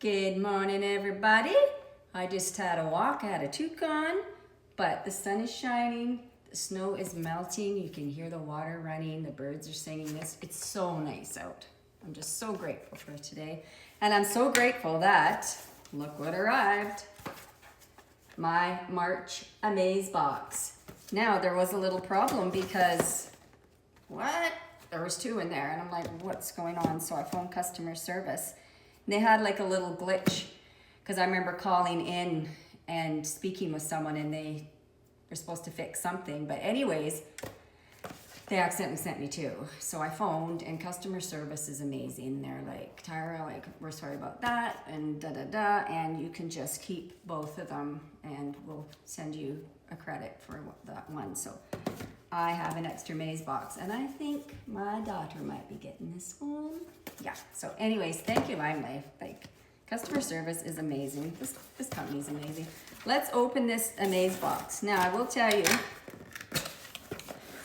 Good morning, everybody. I just had a walk, I had a toucan, but the sun is shining, the snow is melting, you can hear the water running, the birds are singing. It's so nice out. I'm just so grateful for today. And I'm so grateful that, look what arrived, my March Amaze Box. Now, there was a little problem because, there was two in there, and I'm like, what's going on? So I phoned customer service. They had like a little glitch because I remember calling in and speaking with someone and they were supposed to fix something. But anyways, they accidentally sent me two. So I phoned and customer service is amazing. They're like, Tyra, like, we're sorry about that and da-da-da. And you can just keep both of them and we'll send you a credit for that one. So I have an extra maze box and I think my daughter might be getting this one. Yeah, so anyways, thank you, Limelife. Like, customer service is amazing. This company's amazing. Let's open this Amaze Box. Now, I will tell you,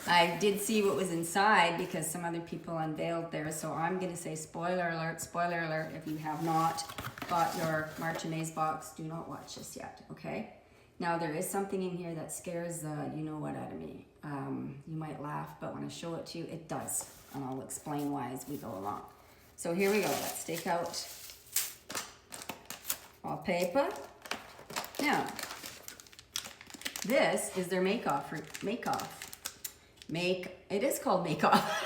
I did see what was inside because some other people unveiled there, so I'm gonna say spoiler alert, if you have not got your March Amaze Box, do not watch this yet, okay? Now, there is something in here that scares you know what out of me. You might laugh, but when I show it to you, it does, and I'll explain why as we go along. So here we go, let's take out all paper. Now, this is their it is called make-off.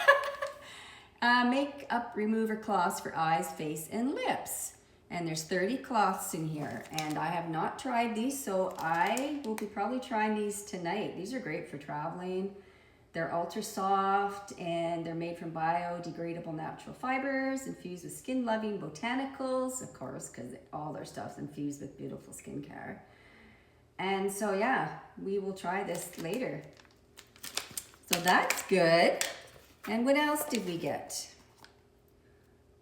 Makeup remover cloths for eyes, face, and lips. And there's 30 cloths in here, and I have not tried these, so I will be probably trying these tonight. These are great for traveling. They're ultra soft and they're made from biodegradable natural fibers, infused with skin-loving botanicals, of course, because all their stuff's infused with beautiful skincare. And so yeah, we will try this later. So that's good. And what else did we get?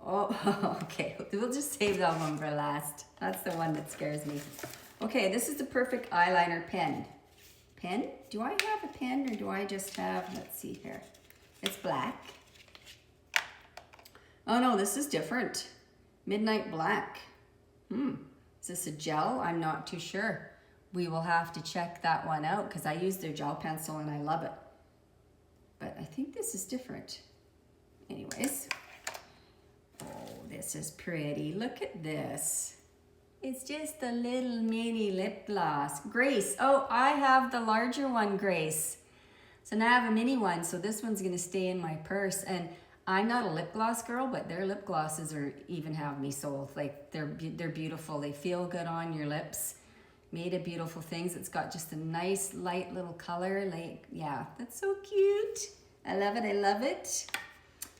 Oh, okay, we'll just save that one for last. That's the one that scares me. Okay, this is the perfect eyeliner pen. Pen? Do I have a pen or do I just have, let's see here. It's black. Oh no, this is different. Midnight black. Is this a gel? I'm not too sure. We will have to check that one out because I use their gel pencil and I love it. But I think this is different. Anyways. Oh, this is pretty. Look at this. It's just a little mini lip gloss. Grace. Oh, I have the larger one, Grace. So now I have a mini one, so this one's gonna stay in my purse. And I'm not a lip gloss girl, but their lip glosses even have me sold. Like, they're beautiful. They feel good on your lips. Made of beautiful things. It's got just a nice, light little color. Like, yeah, that's so cute. I love it, I love it.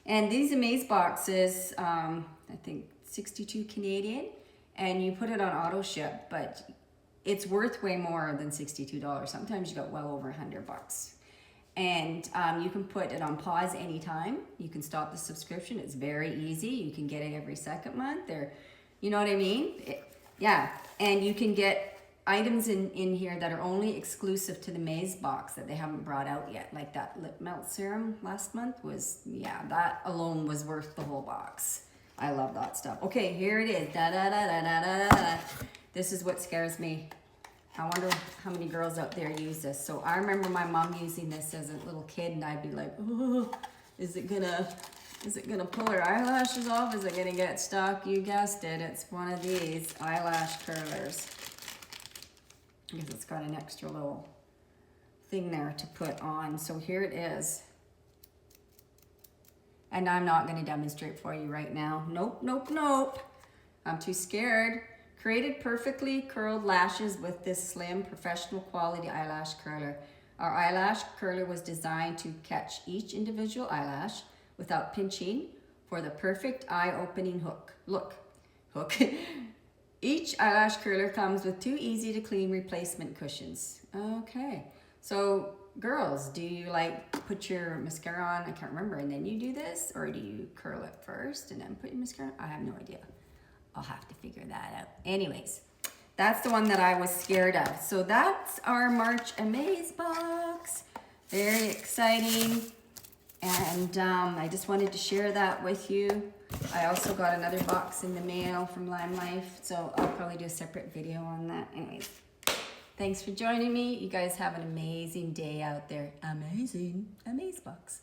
And these Amaze boxes, I think 62 Canadian. And you put it on auto ship, but it's worth way more than $62. Sometimes you got well over $100. And you can put it on pause anytime. You can stop the subscription. It's very easy. You can get it every second month. You know what I mean? Yeah, and you can get items in here that are only exclusive to the Maze Box that they haven't brought out yet. Like that lip melt serum last month was, yeah, that alone was worth the whole box. I love that stuff. Okay, here it is. Da, da, da, da, da, da, da. This is what scares me. I wonder how many girls out there use this. So I remember my mom using this as a little kid, and I'd be like, oh, is it gonna pull her eyelashes off? Is it gonna get stuck? You guessed it. It's one of these eyelash curlers. Because it's got an extra little thing there to put on. So here it is. And I'm not going to demonstrate for you right now. Nope, nope, nope. I'm too scared. Created perfectly curled lashes with this slim, professional quality eyelash curler. Our eyelash curler was designed to catch each individual eyelash without pinching for the perfect eye-opening hook. Each eyelash curler comes with 2 easy-to-clean replacement cushions. Okay, so girls, do you like put your mascara on, I can't remember, and then you do this? Or do you curl it first and then put your mascara on? I have no idea. I'll have to figure that out. Anyways, that's the one that I was scared of. So that's our March Amaze Box. Very exciting. And I just wanted to share that with you. I also got another box in the mail from Limelife, so I'll probably do a separate video on that. Anyways, thanks for joining me. You guys have an amazing day out there. Amazing Amaze Box.